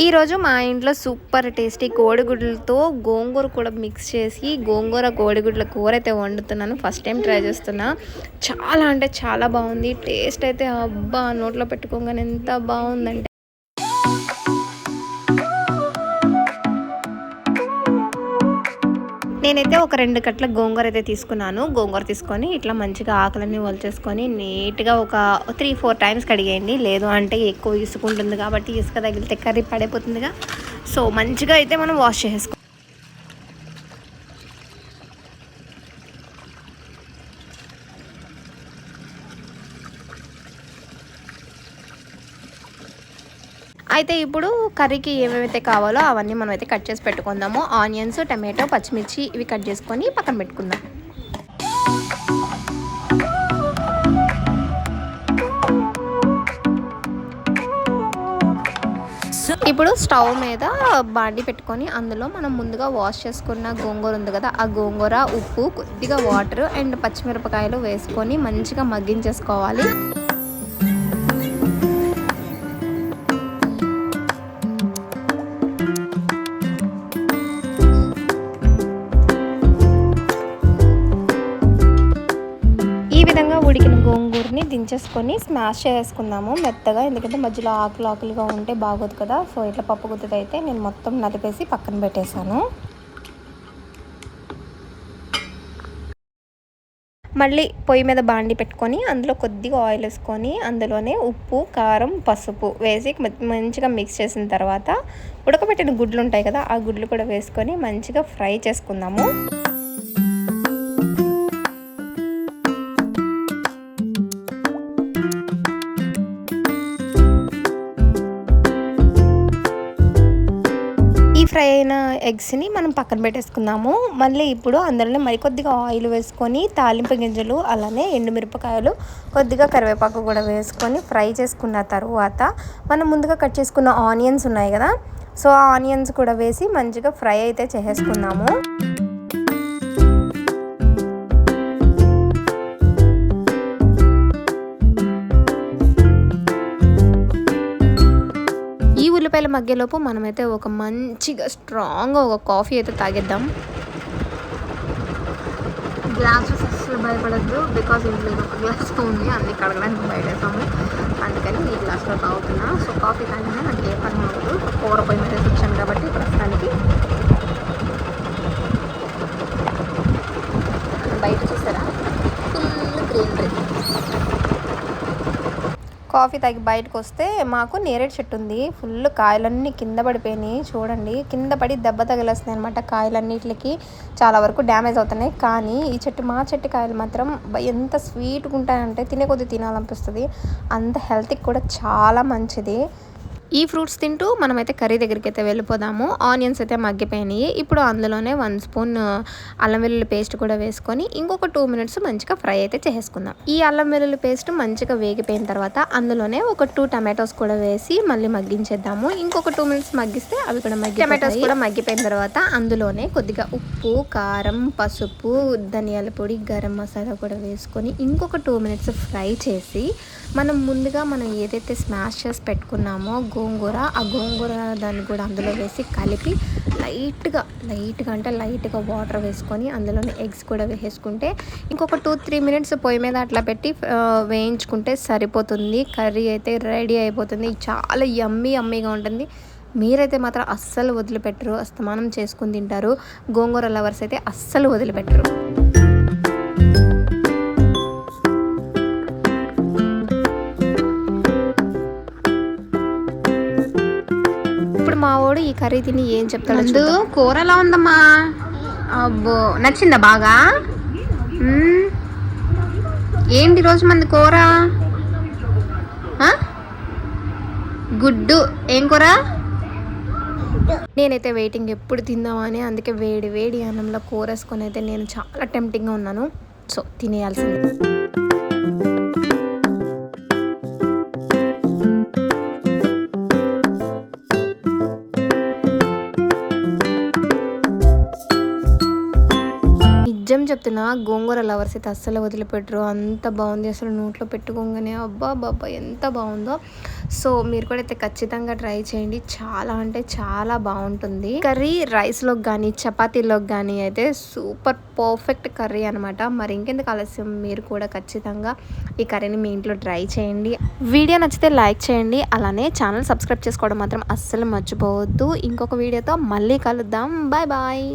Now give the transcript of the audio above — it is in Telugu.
ఈరోజు మా ఇంట్లో సూపర్ టేస్టీ కోడిగుడ్లతో గోంగూర కూడా మిక్స్ చేసి గోంగూర కోడిగుడ్ల కూర అయితే వండుతున్నాను. ఫస్ట్ టైం ట్రై చేస్తున్నా. చాలా అంటే చాలా బాగుంది. టేస్ట్ అయితే అబ్బా నోట్లో పెట్టుకోగానే ఎంత బాగుందంటే నేనైతే ఒక 2 కట్టల గోంగూర అయితే తీసుకున్నాను. గోంగూర తీసుకొని ఇట్లా మంచిగా ఆకులన్నీ వలిచేసుకొని నీట్గా ఒక 3-4 టైమ్స్ కడిగేయండి. లేదు అంటే ఎక్కువ ఇసుక ఉంటుంది కాబట్టి ఇసుక తగిలితే కర్రీ పడిపోతుందిగా. సో మంచిగా అయితే మనం వాష్ చేసుకోవాలి. అయితే ఇప్పుడు కర్రీకి ఏమేమైతే కావాలో అవన్నీ మనం అయితే కట్ చేసి పెట్టుకుందాము. ఆనియన్స్, టమాటో, పచ్చిమిర్చి ఇవి కట్ చేసుకొని పక్కన పెట్టుకుందాం. ఇప్పుడు స్టవ్ మీద బాండి పెట్టుకొని అందులో మనం ముందుగా వాష్ చేసుకున్న గోంగూర ఉంది కదా, ఆ గోంగూర, ఉప్పు, కొద్దిగా వాటర్ అండ్ పచ్చిమిరపకాయలు వేసుకొని మంచిగా మగ్గించేసుకోవాలి. ఈ విధంగా ఉడికిన గోంగూరని దించేసుకొని స్మాష్ చేసుకుందాము మెత్తగా. ఎందుకంటే మధ్యలో ఆకులుగా ఉంటే బాగోదు కదా. సో ఇట్లా పప్పు గుత్తితో అయితే నేను మొత్తం నలిపేసి పక్కన పెట్టేశాను. మళ్ళీ పొయ్యి మీద బాండి పెట్టుకొని అందులో కొద్దిగా ఆయిల్ వేసుకొని అందులోనే ఉప్పు, కారం, పసుపు వేసి మంచిగా మిక్స్ చేసిన తర్వాత ఉడకబెట్టిన గుడ్లు ఉంటాయి కదా, ఆ గుడ్లు కూడా వేసుకొని మంచిగా ఫ్రై చేసుకుందాము. ఫ్రై అయిన ఎగ్స్ని మనం పక్కన పెట్టేసుకుందాము. మళ్ళీ ఇప్పుడు అందులోనే మరికొద్దిగా ఆయిల్ వేసుకొని తాలింపు గింజలు, అలానే ఎండుమిరపకాయలు, కొద్దిగా కరివేపాకు కూడా వేసుకొని ఫ్రై చేసుకున్న తర్వాత మనం ముందుగా కట్ చేసుకున్న ఆనియన్స్ ఉన్నాయి కదా, సో ఆ ఆనియన్స్ కూడా వేసి మంచిగా ఫ్రై అయితే చేసేసుకుందాము. ఉల్లిపాయల మధ్యలోపు మనమైతే ఒక మంచిగా స్ట్రాంగ్గా ఒక కాఫీ అయితే తాగేద్దాం. గ్లాసెస్ అస్సలు భయపడద్దు, బికాజ్ ఇంట్లో ఒక గ్లాస్ ఉంది, అన్ని కడగడానికి బయటేసాము, అందుకని ఈ గ్లాస్లో తాగుతున్నా. సో కాఫీ తాగినా నాకు ఏ పని అవ్వదు. కూర పొయ్యి మీద తెచ్చాను కాబట్టి ప్రస్తుతానికి బయట చూసారా ఫుల్ గ్రీనరీ. కాఫీ తాగి బయటకు వస్తే మాకు నేరేడు చెట్టు ఉంది. ఫుల్ కాయలన్నీ కింద పడిపోయినాయి. చూడండి, కింద పడి దెబ్బ తగిలేస్తున్నాయి అనమాట. కాయలన్నిటికి చాలా వరకు డ్యామేజ్ అవుతున్నాయి. కానీ ఈ చెట్టు, మా చెట్టు కాయలు మాత్రం ఎంత స్వీట్గా ఉంటాయంటే తినే కొద్ది తినాలనిపిస్తుంది. అంత హెల్త్కి కూడా చాలా మంచిది. ఈ ఫ్రూట్స్ తింటూ మనమైతే కర్రీ దగ్గరికి అయితే వెళ్ళిపోదాము. ఆనియన్స్ అయితే మగ్గిపోయినాయి. ఇప్పుడు అందులోనే 1 స్పూన్ అల్లం వెల్లుల్లి పేస్ట్ కూడా వేసుకొని ఇంకొక 2 మినిట్స్ మంచిగా ఫ్రై అయితే చేసుకుందాం. ఈ అల్లం వెల్లుల్లి పేస్ట్ మంచిగా వేగిపోయిన తర్వాత అందులోనే ఒక 2 టమాటోస్ కూడా వేసి మళ్ళీ మగ్గించేద్దాము. ఇంకొక 2 మినిట్స్ మగ్గిస్తే అవి కూడా టమాటోస్ కూడా మగ్గిపోయిన తర్వాత అందులోనే కొద్దిగా ఉప్పు, కారం, పసుపు, ధనియాల పొడి, గరం మసాలా కూడా వేసుకొని ఇంకొక 2 మినిట్స్ ఫ్రై చేసి మనం ఏదైతే స్మాష్ చేసి పెట్టుకున్నామో గోంగూర, ఆ గోంగూర దాన్ని కూడా అందులో వేసి కలిపి లైట్గా వాటర్ వేసుకొని అందులోనే ఎగ్స్ కూడా వేసుకుంటే ఇంకొక 2-3 మినిట్స్ పొయ్యి మీద అట్లా పెట్టి వేయించుకుంటే సరిపోతుంది. కర్రీ అయితే రెడీ అయిపోతుంది. చాలా యమ్మీగా ఉంటుంది. మీరైతే మాత్రం అస్సలు వదిలిపెట్టరు, అస్తమానం చేసుకుని తింటారు. గోంగూర లవర్స్ అయితే అస్సలు వదిలిపెట్టరు. మా వాడు ఈ కర్రీ తిని ఏం చెప్తాడు. కూర ఎలా ఉందమ్మా? అబ్బో, నచ్చిందా బాగా? ఏంటి రోజు మంది కూర? గుడ్డు. ఏం కూర? నేనైతే వెయిటింగ్ ఎప్పుడు తిందామని, అందుకే వేడి అన్నంలో కూర వేసుకొని అయితే నేను చాలా టెంప్టింగ్గా ఉన్నాను. సో తినేయాల్సిందే. నిజం చెప్తున్నా, గోంగూర లవర్స్ అయితే అస్సలు వదిలిపెట్టరు. అంత బాగుంది అసలు, నోట్లో పెట్టుకోగానే అబ్బా బాబా ఎంత బాగుందో. సో మీరు కూడా అయితే ఖచ్చితంగా ట్రై చేయండి, చాలా అంటే చాలా బాగుంటుంది. కర్రీ రైస్లోకి కానీ చపాతీలోకి కానీ అయితే సూపర్ పర్ఫెక్ట్ కర్రీ అనమాట. మరి ఇంకెందుకు ఆలస్యం, మీరు కూడా ఖచ్చితంగా ఈ కర్రీని మీ ఇంట్లో ట్రై చేయండి. వీడియో నచ్చితే లైక్ చేయండి, అలానే ఛానల్ సబ్స్క్రైబ్ చేసుకోవడం మాత్రం అస్సలు మర్చిపోవద్దు. ఇంకొక వీడియోతో మళ్ళీ కలుద్దాం. Bye bye.